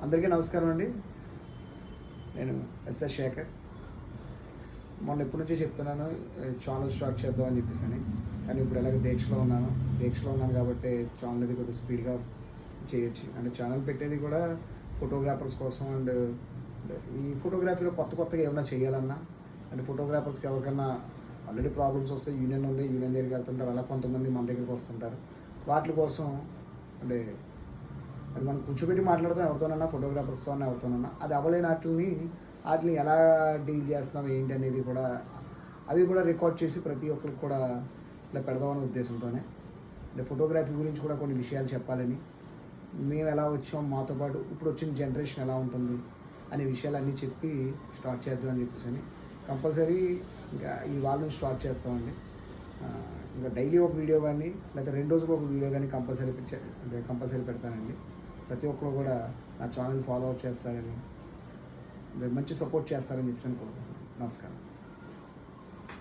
అందరికీ నమస్కారం అండి. నేను ఎస్ఎస్ శేఖర్. మొన్న ఎప్పటి నుంచో చెప్తున్నాను ఛానల్ స్టార్ట్ చేద్దామని చెప్పేసి అని. కానీ ఇప్పుడు ఎలాగ దీక్షలో ఉన్నాను కాబట్టి ఛానల్ అది కొద్దిగా స్పీడ్గా చేయొచ్చు. అంటే ఛానల్ పెట్టేది కూడా ఫోటోగ్రాఫర్స్ కోసం. అండ్ ఈ ఫోటోగ్రఫీలో కొత్తగా ఏమైనా చేయాలన్నా అంటే ఫోటోగ్రాఫర్స్కి ఎవరికైనా ఆల్రెడీ ప్రాబ్లమ్స్ వస్తే యూనియన్ దగ్గరికి వెళ్తుంటారు. అలా కొంతమంది మన దగ్గరికి వస్తుంటారు. వాటి కోసం అంటే అది మనం కూర్చోబెట్టి మాట్లాడుతాం ఎవరితోనన్నా, ఫోటోగ్రాఫర్స్తో ఎవరితోనన్నా. అది అవ్వలేని వాటిని ఎలా డీల్ చేస్తున్నాం ఏంటి అనేది కూడా అవి కూడా రికార్డ్ చేసి ప్రతి ఒక్కరికి కూడా ఇలా పెడదామనే ఉద్దేశంతోనే. అంటే ఫోటోగ్రఫీ గురించి కూడా కొన్ని విషయాలు చెప్పాలని, మేము ఎలా వచ్చాం, మాతో పాటు ఇప్పుడు వచ్చిన జనరేషన్ ఎలా ఉంటుంది అనే విషయాలన్నీ చెప్పి స్టార్ట్ చేద్దాం అని చెప్పేసి అని. కంపల్సరీ ఇంకా ఇవాళ నుంచి స్టార్ట్ చేస్తామండి. ఇంకా డైలీ ఒక వీడియో కానీ లేకపోతే 2 రోజులకు ఒక వీడియో కానీ కంపల్సరీ పెడతానండి. ప్రతి ఒక్కరు కూడా నా ఛానల్ ఫాలో అప్ చేస్తారని, మంచి సపోర్ట్ చేస్తారని చెప్పి అనుకుంటున్నాను. నమస్కారం.